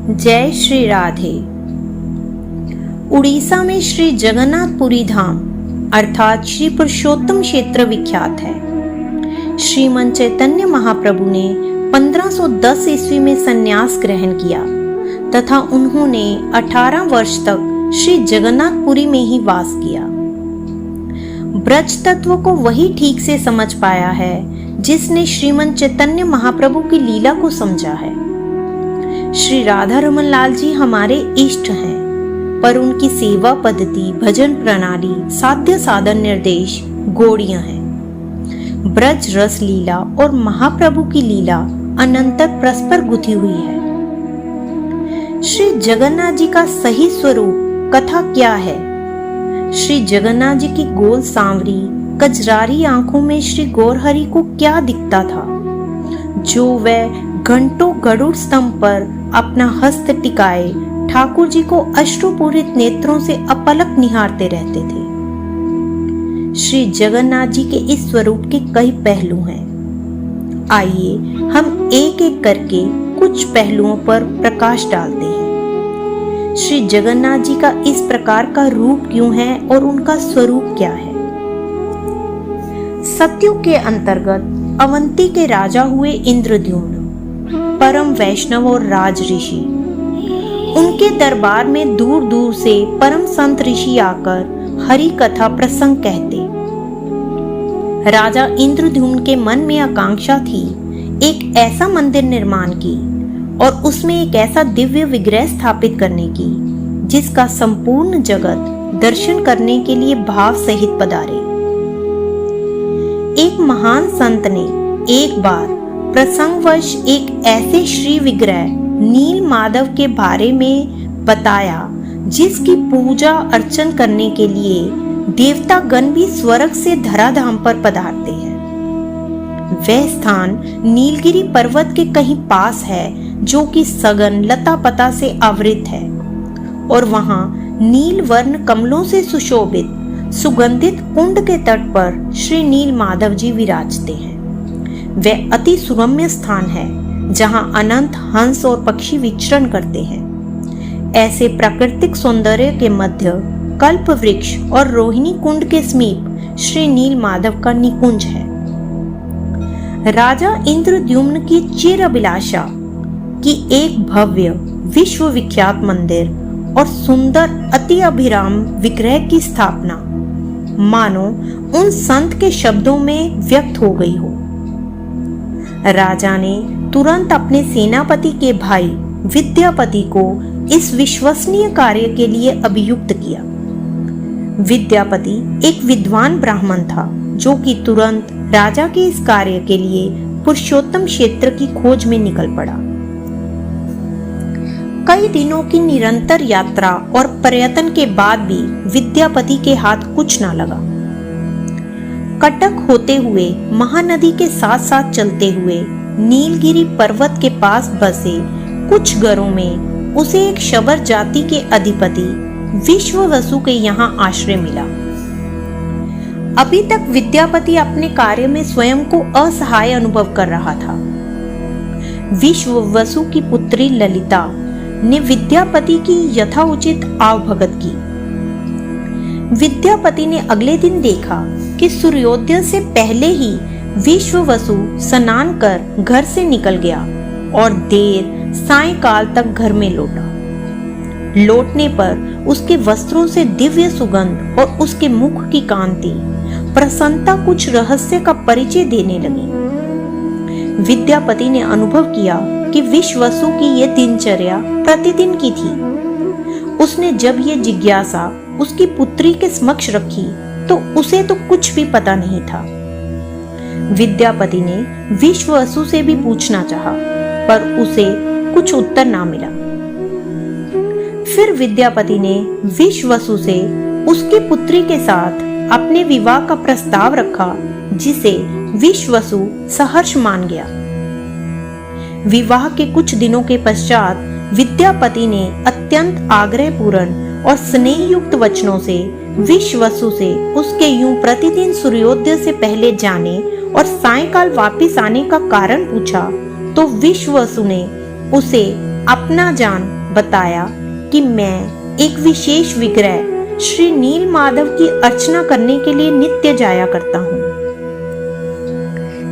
जय श्री राधे। उड़ीसा में श्री जगन्नाथपुरी धाम अर्थात श्री पुरुषोत्तम क्षेत्र विख्यात है। श्रीमन चैतन्य महाप्रभु ने 1510 ईस्वी में संन्यास ग्रहण किया तथा उन्होंने 18 वर्ष तक श्री जगन्नाथपुरी में ही वास किया। ब्रज तत्व को वही ठीक से समझ पाया है जिसने श्रीमन चैतन्य महाप्रभु की लीला को समझा है। श्री राधा रमन लाल जी हमारे इष्ट हैं, पर उनकी सेवा पद्धति, भजन प्रणाली, साध्य साधन निर्देश गौड़ियां हैं। ब्रज रस लीला और महाप्रभु की लीला अनंतर परस्पर गुथी हुई है। श्री जगन्नाथ जी का सही स्वरूप कथा क्या है? श्री जगन्नाथ जी की गोल सांवरी कजरारी आंखों में श्री गौरहरि को क्या दिखता था, जो वह घंटों गरुड़ स्तंभ पर अपना हस्त टिकाए ठाकुर जी को अश्रुपूरित नेत्रों से अपलक निहारते रहते थे। श्री जगन्नाथ जी के इस स्वरूप के कई पहलू हैं। आइए हम एक एक करके कुछ पहलुओं पर प्रकाश डालते हैं। श्री जगन्नाथ जी का इस प्रकार का रूप क्यों है और उनका स्वरूप क्या है? सतयुग के अंतर्गत अवंती के राजा हुए इंद्रद्युम्न, परम वैष्णव और राज ऋषि। उनके दरबार में दूर दूर से परम संत ऋषि आकर हरि कथा प्रसंग कहते। राजा इंद्रद्युम्न के मन में आकांक्षा थी एक ऐसा मंदिर निर्माण की और उसमें एक ऐसा दिव्य विग्रह स्थापित करने की जिसका संपूर्ण जगत दर्शन करने के लिए भाव सहित पधारे। एक महान संत ने एक बार प्रसंगवश एक ऐसे श्री विग्रह नील माधव के बारे में बताया जिसकी पूजा अर्चन करने के लिए देवता गण भी स्वर्ग से धराधाम पर पधारते हैं। वह स्थान नीलगिरी पर्वत के कहीं पास है जो कि सघन लता पता से आवृत है और वहां नील वर्ण कमलों से सुशोभित सुगंधित कुंड के तट पर श्री नील माधव जी विराजते हैं। वह अति सुरम्य स्थान है जहां अनंत हंस और पक्षी विचरण करते हैं। ऐसे प्राकृतिक सौंदर्य के मध्य कल्प वृक्ष और रोहिणी कुंड के समीप श्री नील माधव का निकुंज है। राजा इंद्रद्युम्न की चिर अभिलाषा की एक भव्य विश्व विख्यात मंदिर और सुंदर अति अभिराम विग्रह की स्थापना मानो उन संत के शब्दों में व्यक्त हो गई हो। राजा ने तुरंत अपने सेनापति के भाई विद्यापति को इस विश्वसनीय कार्य के लिए अभियुक्त किया। विद्यापति एक विद्वान ब्राह्मण था जो कि तुरंत राजा के इस कार्य के लिए पुरुषोत्तम क्षेत्र की खोज में निकल पड़ा। कई दिनों की निरंतर यात्रा और प्रयत्न के बाद भी विद्यापति के हाथ कुछ ना लगा। कटक होते हुए महानदी के साथ साथ चलते हुए नीलगिरी पर्वत के पास बसे कुछ घरों में उसे एक शबर जाति के अधिपति विश्ववसु के यहाँ आश्रय मिला। अभी तक विद्यापति अपने कार्य में स्वयं को असहाय अनुभव कर रहा था। विश्ववसु की पुत्री ललिता ने विद्यापति की यथाउचित आवभगत की। विद्यापति ने अगले दिन देखा कि सूर्योदय से पहले ही विश्ववसु स्नान कर घर से निकल गया और देर सायंकाल तक घर में लौटा। लौटने पर उसके वस्त्रों से दिव्य सुगंध और उसके मुख की कांति प्रसन्नता कुछ रहस्य का परिचय देने लगी। विद्यापति ने अनुभव किया कि विश्ववसु की यह दिनचर्या प्रतिदिन की थी। उसने जब ये जिज्ञासा उसकी पुत्री के समक्ष रखी तो उसे तो कुछ भी पता नहीं था। विद्यापति ने विश्ववसु से भी पूछना चाहा, पर उसे कुछ उत्तर ना मिला। फिर विद्यापति ने विश्ववसु से उसकी पुत्री के साथ अपने विवाह का प्रस्ताव रखा, जिसे विश्ववसु सहर्ष मान गया। विवाह के कुछ दिनों के पश्चात विद्यापति ने अत्यंत आग्रहपूर्ण और स्नेह युक्त वचनों से विश्ववसु से उसके यूं प्रतिदिन सूर्योदय से पहले जाने और सायंकाल वापस आने का कारण पूछा तो विश्ववसु ने उसे अपना जान बताया कि मैं एक विशेष विग्रह श्री नील माधव की अर्चना करने के लिए नित्य जाया करता हूँ।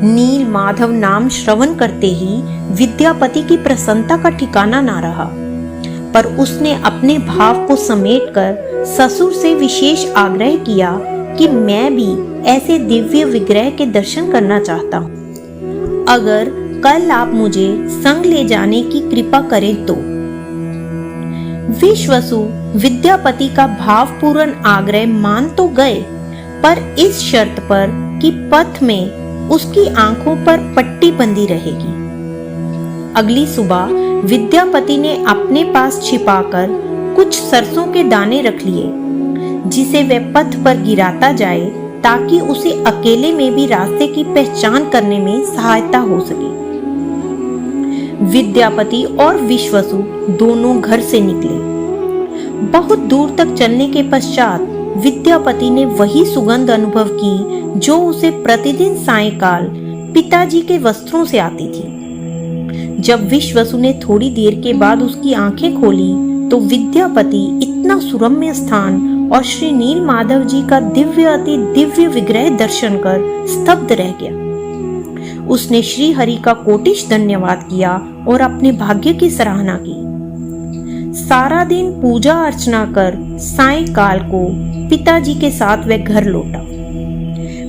नील माधव नाम श्रवण करते ही विद्यापति की प्रसन्नता का ठिकाना ना रहा, पर उसने अपने भाव को समेटकर ससुर से विशेष आग्रह किया कि मैं भी ऐसे दिव्य विग्रह के दर्शन करना चाहता हूँ। अगर कल आप मुझे संग ले जाने की कृपा करें तो। विश्वसु विद्यापति का भावपूर्ण आग्रह मान तो गए, पर इस शर्त पर कि पथ में उसकी आंखों पर पट्टी बंधी रहेगी। अगली सुबह विद्यापति ने अपने पास छिपाकर कुछ सरसों के दाने रख लिए, जिसे वह पथ पर गिराता जाए ताकि उसे अकेले में भी रास्ते की पहचान करने में सहायता हो सके। विद्यापति और विश्वसु दोनों घर से निकले। बहुत दूर तक चलने के पश्चात विद्यापति ने वही सुगंध अनुभव की जो उसे प्रतिदिन सायंकाल पिताजी के वस्त्रों से आती थी। जब विश्वसु ने थोड़ी देर के बाद उसकी आंखें खोली तो विद्यापति इतना सुरम्य स्थान और श्री नील माधव जी का दिव्य अति दिव्य विग्रह दर्शन कर स्तब्ध रह गया। उसने श्री हरि का कोटिश धन्यवाद किया और अपने भाग्य की सराहना की। सारा दिन पूजा अर्चना कर सायंकाल को पिताजी के साथ वह घर लौटा।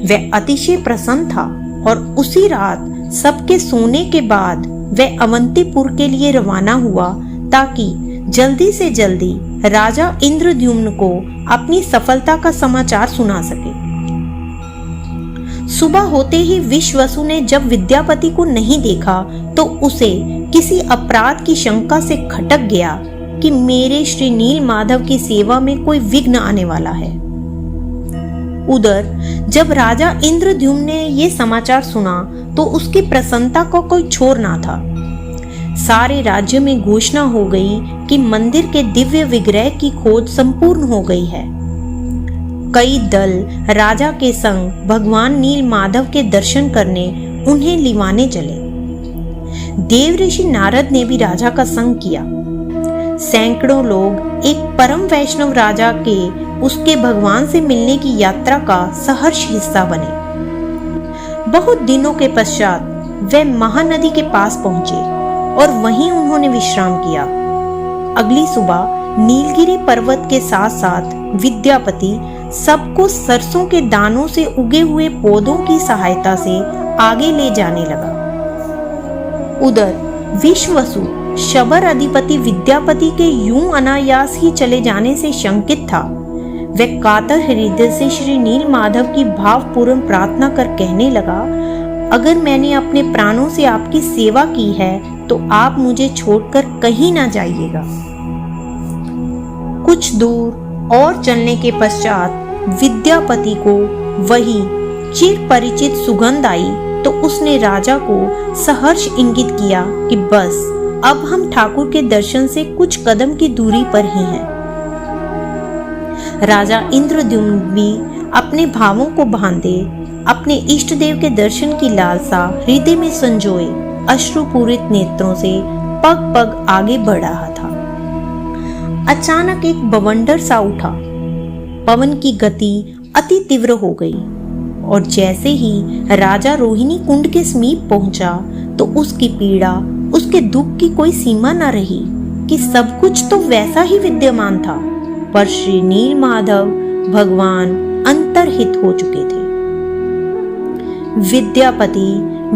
वह अतिशय प्रसन्न था और उसी रात सबके सोने के बाद वह अवंतीपुर के लिए रवाना हुआ ताकि जल्दी से जल्दी राजा इंद्रद्युम्न को अपनी सफलता का समाचार सुना सके। सुबह होते ही विश्वसु ने जब विद्यापति को नहीं देखा तो उसे किसी अपराध की शंका से खटक गया कि मेरे श्री नील माधव की सेवा में कोई विघ्न आने वाला है। उधर जब राजा इंद्रद्युम्न ने ये समाचार सुना तो उसकी प्रसन्नता को कोई छोर ना था। सारे राज्य में घोषणा हो गई कि मंदिर के दिव्य विग्रह की खोज संपूर्ण हो गई है। कई दल राजा के संग भगवान नील माधव के दर्शन करने उन्हें लिवाने चले। देव ऋषि नारद ने भी राजा का संग किया। सैकड़ों लोग एक परम वैष्णव राजा के उसके भगवान से मिलने की यात्रा का सहर्ष हिस्सा बने। बहुत दिनों के पश्चात वे महानदी के पास पहुंचे और वहीं उन्होंने विश्राम किया। अगली सुबह नीलगिरी पर्वत के साथ साथ विद्यापति सबको सरसों के दानों से उगे हुए पौधों की सहायता से आगे ले जाने लगा। उधर विश्वसु शबर अधिपति विद्यापति के यूं अनायास ही चले जाने से शंकित था। वह कातर हृदय से श्री नील माधव की भावपूर्ण प्रार्थना कर कहने लगा, अगर मैंने अपने प्राणों से आपकी सेवा की है तो आप मुझे छोड़कर कहीं ना जाइएगा। कुछ दूर और चलने के पश्चात विद्यापति को वही चिर परिचित सुगंध आई तो उसने राजा को सहर्ष इंगित किया कि बस अब हम ठाकुर के दर्शन से कुछ कदम की दूरी पर ही हैं। राजा इंद्रद्युम्न भी अपने भावों को बांधे अपने इष्ट देव के दर्शन की लालसा हृदय में संजोए अश्रुपूरित नेत्रों से पग पग आगे बढ़ रहा था। अचानक एक बवंडर सा उठा। पवन की गति अति तीव्र हो गई और जैसे ही राजा रोहिणी कुंड के समीप पहुंचा तो उसकी पीड़ा, उसके दुख की कोई सीमा न रही कि सब कुछ तो वैसा ही विद्यमान था, पर श्री नील माधव भगवान अंतर्हित हो चुके थे। विद्यापति,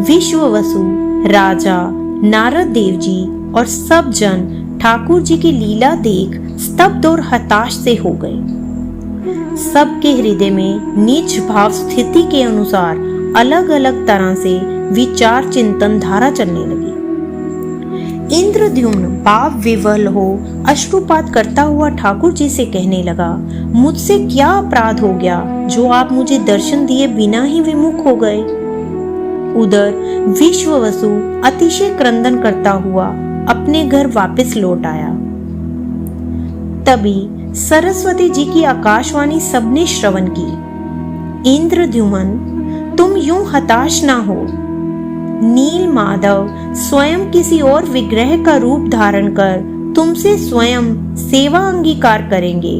विश्ववसु, राजा, नारद देव जी और सब जन ठाकुर जी की लीला देख स्तब्ध और हताश से हो गए। सबके हृदय में नीच भाव स्थिति के अनुसार अलग अलग तरह से विचार चिंतन धारा चलने लगी। इंद्रद्युम्न भाव विवल हो अश्रुपात करता हुआ ठाकुर जी से कहने लगा, मुझसे क्या अपराध हो गया जो आप मुझे दर्शन दिए बिना ही विमुख हो गए। उधर विश्ववसु अतिशय क्रंदन करता हुआ अपने घर वापस लौट आया। तभी सरस्वती जी की आकाशवाणी सबने श्रवण की, इंद्रद्युम्न तुम यूं हताश ना हो, नील माधव स्वयं किसी और विग्रह का रूप धारण कर तुमसे स्वयं सेवा अंगीकार करेंगे।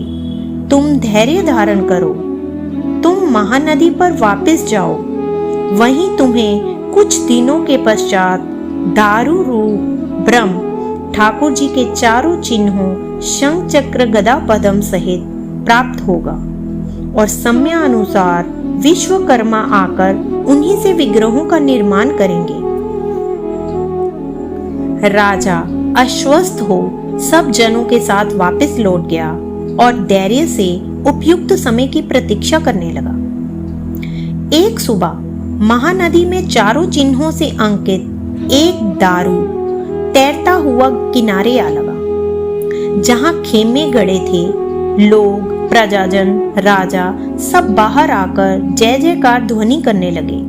तुम धैर्य धारण करो। तुम महानदी पर वापस जाओ। वहीं तुम्हें कुछ दिनों के पश्चात दारू रूप ब्रह्म ठाकुर जी के चारों चिन्हों शंख चक्र गदा पद्म सहित प्राप्त होगा और समयानुसार विश्वकर्मा आकर उन्हीं से विग्रहों का निर्माण करेंगे। राजा आश्वस्त हो सब जनों के साथ वापस लौट गया और धैर्य से उपयुक्त समय की प्रतीक्षा करने लगा। एक सुबह महानदी में चारों चिन्हों से अंकित एक दारू तैरता हुआ किनारे आ लगा। जहां खेमे गड़े थे, लोग, प्रजाजन, राजा सब बाहर आकर जय जयकार ध्वनि करने लगे।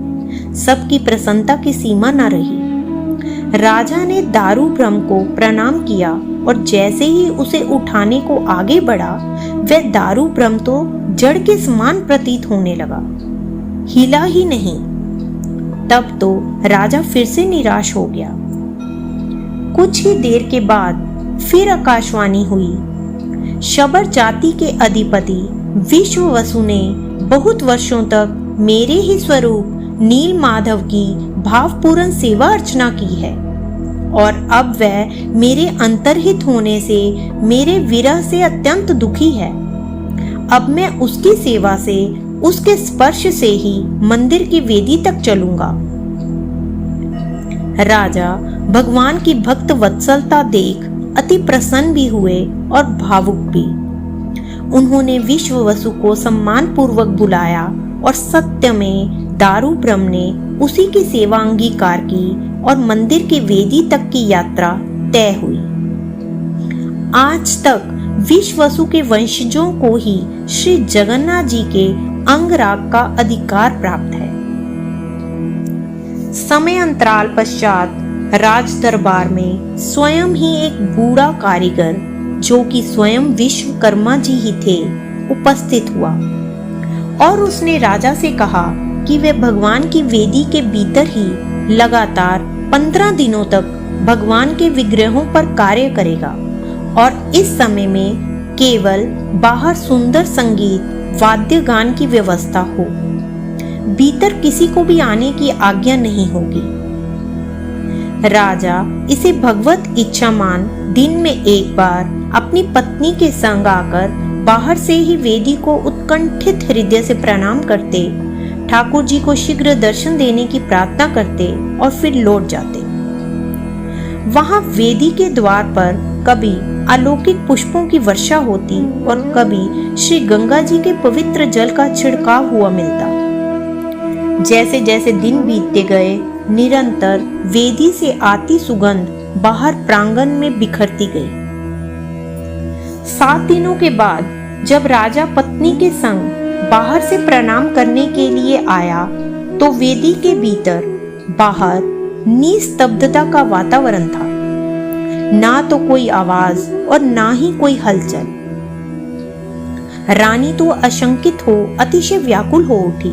सबकी प्रसन्नता की सीमा न रही। राजा ने दारू ब्रह्म को प्रणाम किया और जैसे ही उसे उठाने को आगे बढ़ा, वह दारू ब्रह्म तो जड़ के समान प्रतीत होने लगा, हिला ही नहीं। तब तो राजा फिर से निराश हो गया। कुछ ही देर के बाद फिर आकाशवाणी हुई। शबर जाति के अधिपति विश्ववसु ने बहुत वर्षों तक मेरे ही स्वरूप नील माधव की भावपूर्ण सेवा अर्चना की है और अब वह मेरे अंतर्हित होने से मेरे विरह से अत्यंत दुखी है। अब मैं उसकी सेवा से, उसके स्पर्श से ही मंदिर की वेदी तक चलूंगा। राजा भगवान की भक्त वत्सलता देख अति प्रसन्न भी हुए और भावुक भी। उन्होंने विश्ववसु को सम्मान पूर्वक बुलाया और सत्य में दारू ब्रह्म ने उसी की सेवा अंगीकार की और मंदिर की वेदी तक की यात्रा तय हुई। आज तक विश्ववसु के वंशजों को ही श्री जगन्नाथ जी के अंगराग का अधिकार प्राप्त है। समय अंतराल पश्चात राज दरबार में स्वयं ही एक बूढ़ा कारीगर, जो कि स्वयं विश्वकर्मा जी ही थे, उपस्थित हुआ और उसने राजा से कहा कि वह भगवान की वेदी के भीतर ही लगातार 15 दिनों तक भगवान के विग्रहों पर कार्य करेगा और इस समय में केवल बाहर सुंदर संगीत वाद्य गान की व्यवस्था हो, भीतर किसी को भी आने की आज्ञा नहीं होगी। राजा इसे भगवत इच्छा मान दिन में एक बार अपनी पत्नी के संग आकर बाहर से ही वेदी को उत्कंठित हृदय से प्रणाम करते, ठाकुर जी को शीघ्र दर्शन देने की प्रार्थना करते और फिर लौट जाते। वहां वेदी के द्वार पर कभी अलौकिक पुष्पों की वर्षा होती और कभी श्री गंगा जी के पवित्र जल का छिड़काव हुआ मिलता। जैसे जैसे दिन बीतते गए, निरंतर वेदी से आती सुगंध बाहर प्रांगण में बिखरती गई। 7 दिनों के बाद जब राजा पत्नी के संग बाहर से प्रणाम करने के लिए आया, तो वेदी के भीतर बाहर निस्तब्धता का वातावरण था। ना तो कोई आवाज और ना ही कोई हलचल। रानी तो आशंकित हो अतिशय व्याकुल हो उठी।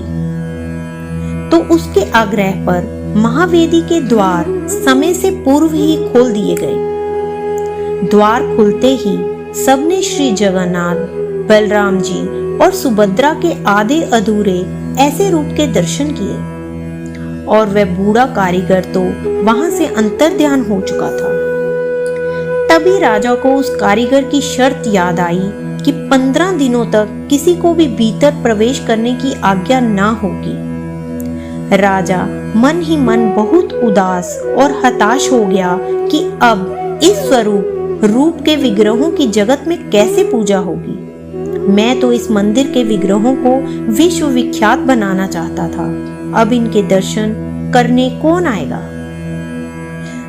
तो उसके आग्रह पर महावेदी के द्वार समय से पूर्व ही खोल दिए गए। द्वार खुलते ही सबने श्री जगन्नाथ, बलराम जी और सुभद्रा के आधे अधूरे ऐसे रूप के दर्शन किए और वह बूढ़ा कारीगर तो वहां से अंतर्ध्यान हो चुका था। तभी राजा को उस कारीगर की शर्त याद आई कि 15 दिनों तक किसी को भी भीतर प्रवेश करने की आज्ञा ना होगी। राजा मन ही मन बहुत उदास और हताश हो गया कि अब इस स्वरूप रूप के विग्रहों की जगत में कैसे पूजा होगी। मैं तो इस मंदिर के विग्रहों को विश्व विख्यात बनाना चाहता था। अब इनके दर्शन करने कौन आएगा।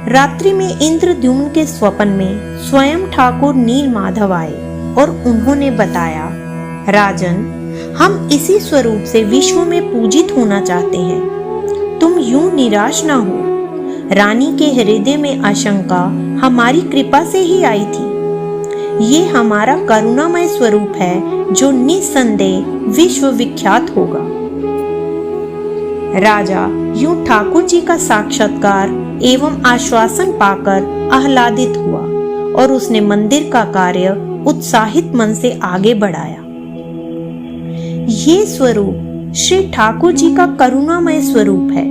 रात्रि में इंद्रद्युम्न के स्वप्न में स्वयं ठाकुर नील माधव आए और उन्होंने बताया, राजन, हम इसी स्वरूप से विश्व में पूजित होना चाहते हैं। तुम यूं निराश ना हो। रानी के हृदय में आशंका हमारी कृपा से ही आई थी। ये हमारा करुणामय स्वरूप है जो निस्संदेह विश्व विख्यात होगा। राजा यूं ठाकुर जी का साक्षात्कार एवं आश्वासन पाकर आह्लादित हुआ और उसने मंदिर का कार्य उत्साहित मन से आगे बढ़ाया। ये स्वरूप श्री ठाकुर जी का करुणामय स्वरूप है।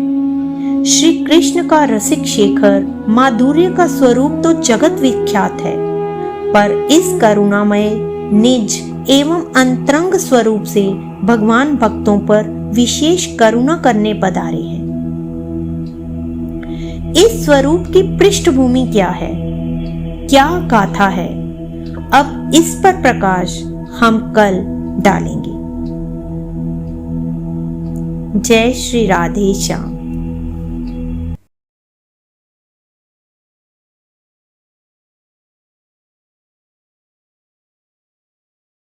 श्री कृष्ण का रसिक शेखर माधुर्य का स्वरूप तो जगत विख्यात है, पर इस करुणामय निज एवं अंतरंग स्वरूप से भगवान भक्तों पर विशेष करुणा करने पधारे हैं। इस स्वरूप की पृष्ठभूमि क्या है, क्या गाथा है, अब इस पर प्रकाश हम कल डालेंगे। जय श्री राधे श्याम।